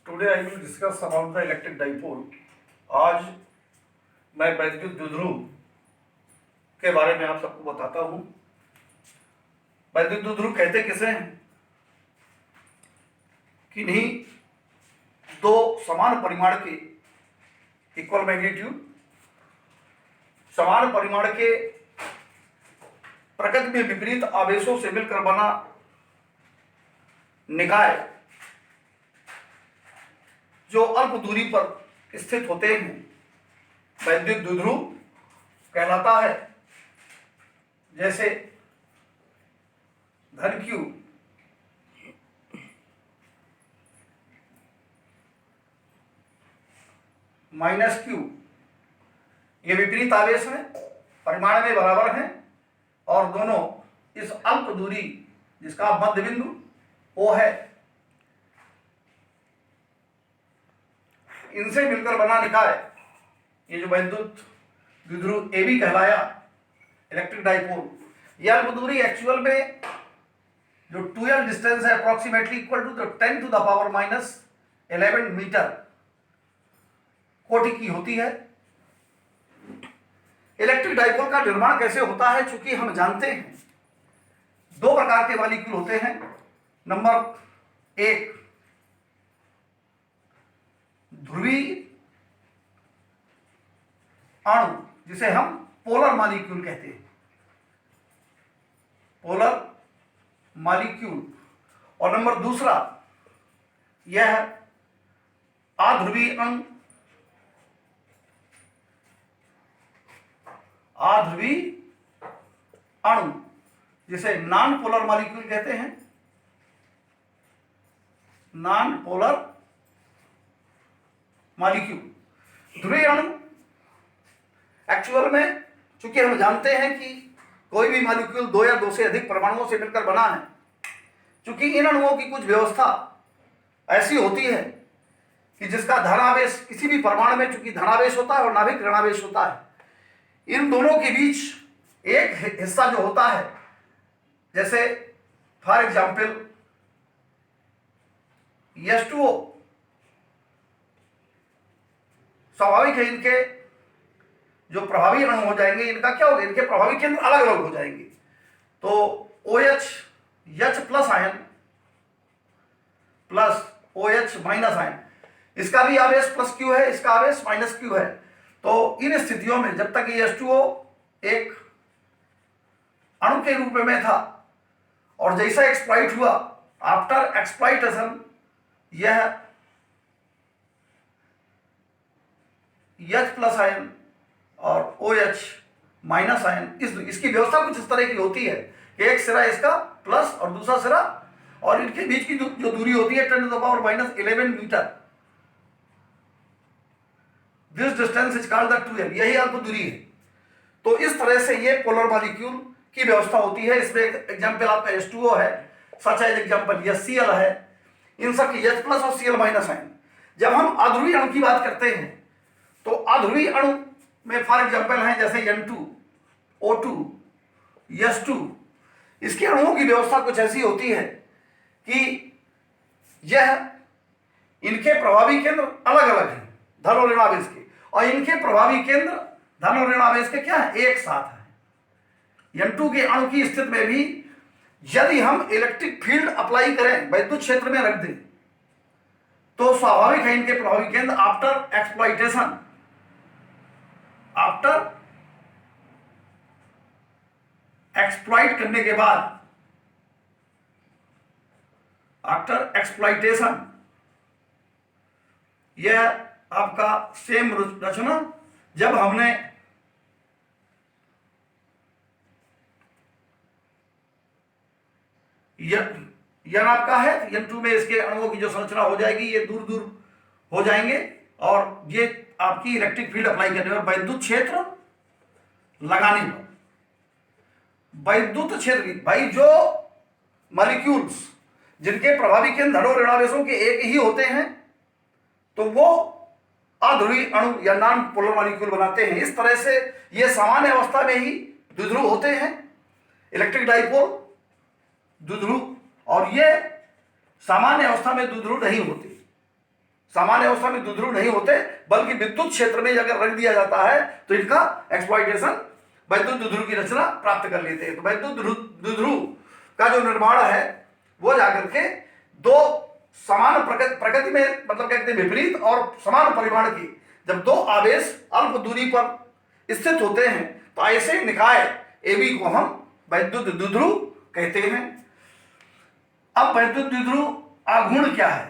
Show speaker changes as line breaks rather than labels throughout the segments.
Today I will discuss about the electric dipole. आज मैं वैद्युत द्विध्रुव के बारे में आप सबको बताता हूँ। वैद्युत द्विध्रुव कहते किसे हैं? किन्हीं दो समान परिमाण के इक्वल मैग्नीट्यूड, समान परिमाण के प्रकृति में विपरीत आवेशों से मिलकर बना निकाय जो अल्प दूरी पर स्थित होते हैं वैद्युत द्विध्रुव कहलाता है। जैसे धन Q माइनस Q, ये विपरीत आवेश हैं, परिमाण में बराबर हैं और दोनों इस अल्प दूरी जिसका मध्य बिंदु O है, इनसे मिलकर बना निकाय ये जो वैद्युत द्विध्रुव AB कहलाया इलेक्ट्रिक डाइपोल। ये अल्प दूरी एक्चुअल में जो 2L डिस्टेंस है approximately equal to 10 to the power minus 11 meter कोटि की होती है। इलेक्ट्रिक डाइपोल का निर्माण कैसे होता है? चूंकि हम जानते हैं दो प्रकार के मॉलिक्यूल होते हैं। नंबर एक, ध्रुवीय अणु जिसे हम पोलर मॉलिक्यूल कहते हैं, पोलर मॉलिक्यूल। और नंबर दूसरा, यह अध्रुवीय अणु, अध्रुवीय अणु जिसे नॉन पोलर मॉलिक्यूल कहते हैं, नॉन पोलर मॉलिक्यूल। ध्रुवीय अणु एक्चुअल में चूंकि हम जानते हैं कि कोई भी मॉलिक्यूल दो या दो से अधिक परमाणुओं से मिलकर बना है, चूंकि इन अणुओं की कुछ व्यवस्था ऐसी होती है कि जिसका धनावेश किसी भी परमाणु में चूंकि धनावेश होता है और नाभिक ऋणावेश होता है, इन दोनों के बीच एक हिस्सा जो होता है, जैसे फॉर एग्जाम्पल H2O, स्वाभाविक है इनके जो प्रभावी अणु हो जाएंगे, इनका क्या होगा, इनके प्रभावी केंद्र अलग अलग हो जाएंगे। तो OH H plus ion plus OH minus ion, इसका भी आवेश प्लस Q है, इसका आवेश माइनस Q है। तो इन स्थितियों में जब तक ये H2O एक अणु के रूप में था और जैसा एक्सप्लॉइट हुआ, आफ्टर एक्सप्लॉइटेशन यह H प्लस आयन और OH माइनस आयन, इसकी व्यवस्था कुछ इस तरह की होती है कि एक सिरा इसका प्लस और दूसरा सिरा, और इनके बीच की जो दूरी होती है 10 to the power minus 11 meter. This distance is called the 2L, यही अल्प दूरी है। तो इस तरह से ये पोलर मॉलिक्यूल की व्यवस्था होती है। इसमें एग्जाम्पल आपका H2O है, सच है एग्जाम्पल HCl है, इन सब की H प्लस और Cl माइनस आयन। जब हम अध्रुवीय अणु की बात करते हैं तो अध्रुवीय अणु में फॉर एग्जाम्पल है जैसे N2, O2, S2, इसके अणुओं की व्यवस्था कुछ ऐसी होती है कि यह इनके प्रभावी केंद्र अलग अलग हैं धन और ऋणावेश के, और इनके प्रभावी केंद्र धन और ऋणावेश के क्या है, एक साथ है। N2 के अणु की स्थिति में भी यदि हम इलेक्ट्रिक फील्ड अप्लाई करें, वैद्युत क्षेत्र में रख दें, तो स्वाभाविक है इनके प्रभावी केंद्र आफ्टर एक्सप्लॉइटेशन, आफ्टर एक्सप्लॉइट करने के बाद, आफ्टर एक्सप्लॉइटेशन, यह आपका सेम रचना जब हमने यन आपका है N2 में इसके अणुओं की जो संरचना हो जाएगी, ये दूर दूर हो जाएंगे और ये आपकी इलेक्ट्रिक फील्ड अप्लाई करने पर, वैद्युत क्षेत्र लगाने पर, वैद्युत क्षेत्र भाई जो मॉलिक्यूल्स जिनके प्रभावी केंद्र धन और ऋणावेशों के एक ही होते हैं, तो वो अध्रुवीय अणु या नॉन पोलर मॉलिक्यूल बनाते हैं। इस तरह से ये सामान्य अवस्था में ही द्विध्रुव होते हैं, इलेक्ट्रिक डाइपोल द्विध्रुव, और ये सामान्य अवस्था में द्विध्रुव नहीं होते। सामान्य अवस्था में द्विध्रुव नहीं होते, बल्कि विद्युत क्षेत्र में अगर रख दिया जाता है तो इनका एक्सप्लॉइटेशन वैद्युत द्विध्रुव की रचना प्राप्त कर लेते हैं। तो वैद्युत द्विध्रुव का जो निर्माण है वो जाकर के दो समान प्रकृति में, मतलब कहते हैं विपरीत और समान परिमाण की, जब दो आवेश अल्प दूरी पर स्थित होते हैं तो ऐसे निकाय एबी को हम वैद्युत द्विध्रुव कहते हैं। अब वैद्युत द्विध्रुव आघूर्ण क्या है?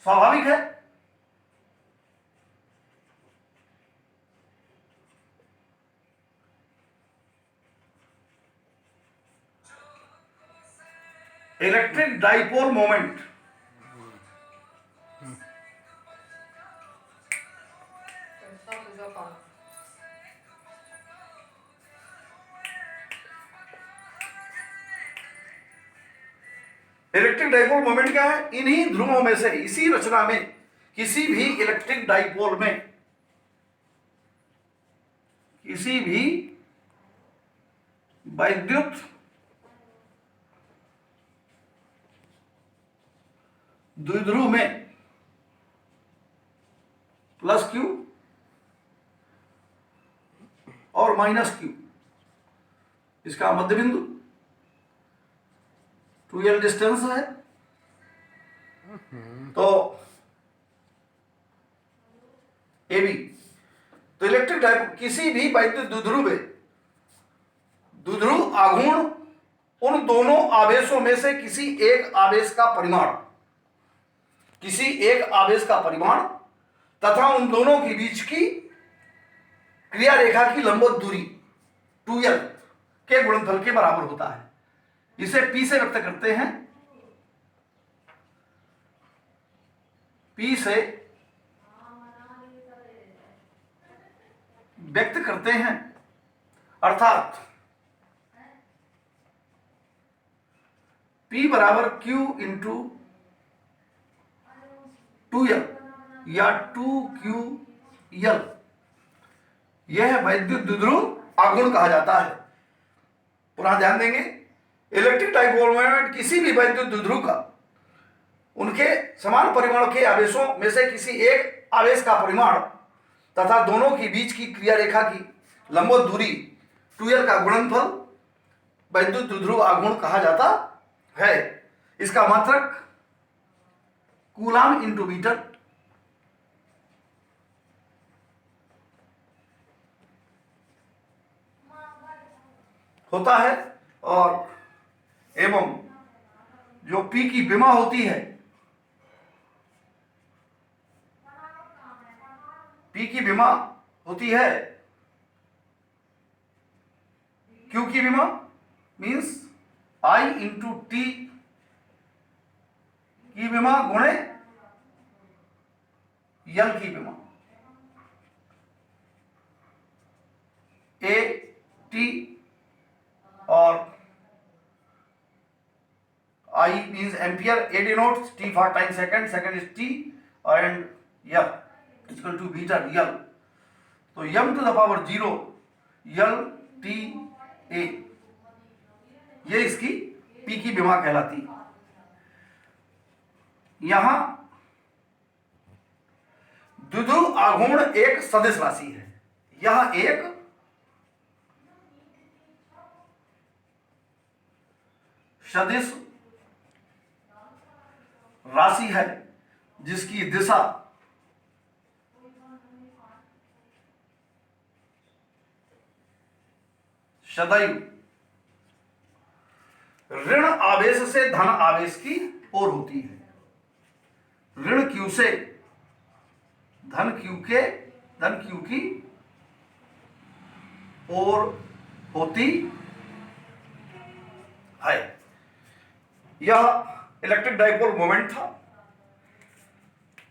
स्वाभाविक है, electric dipole moment electric dipole moment क्या है? इन्हीं ध्रुवों में से, इसी रचना में किसी भी इलेक्ट्रिक डाइपोल में, किसी भी वैद्युत द्विध्रुव में प्लस क्यू और माइनस क्यू, इसका मध्य बिंदु 2l डिस्टेंस है, तो AB, तो इलेक्ट्रिक डाइपोल किसी भी वैद्युत द्विध्रुव में द्विध्रुव आघूर्ण उन दोनों आवेशों में से किसी एक आवेश का परिमाण, किसी एक आवेश का परिमाण तथा उन दोनों के बीच की क्रिया रेखा की लंबवत दूरी 2l के गुणनफल के बराबर होता है। इसे P से व्यक्त करते हैं, P से व्यक्त करते हैं, अर्थात P बराबर Q इंटू 2l या 2QL, यह वैद्युत द्विध्रुव आघूर्ण कहा जाता है। पुनः ध्यान देंगे, इलेक्ट्रिक डाइपोल मोमेंट किसी भी वैद्युत द्विध्रुव का उनके समान परिमाण के आवेशों में से किसी एक आवेश का परिमाण तथा दोनों के बीच की क्रिया रेखा की लंबवत दूरी 2l का गुणनफल वैद्युत द्विध्रुव आघूर्ण कहा जाता है। इसका मात्रक कूलाम इंटू मीटर होता है, और एवं जो P की विमा होती है, P की विमा होती है, Q की विमा मीन्स I इंटू T की विमा गुणे L की विमा, A T और I means ampere, A denotes T for time second, second is T and L is equal to meter L, तो m to the power 0 L T A, ये इसकी P की विमा कहलाती है। यहां द्विध्रुव आघूर्ण एक सदिश राशि है, यह एक सदिश राशि है जिसकी दिशा सदैव ऋण आवेश से धन आवेश की ओर होती है, ऋण Q से धन Q की ओर होती है। यह इलेक्ट्रिक डाइपोल मोमेंट था।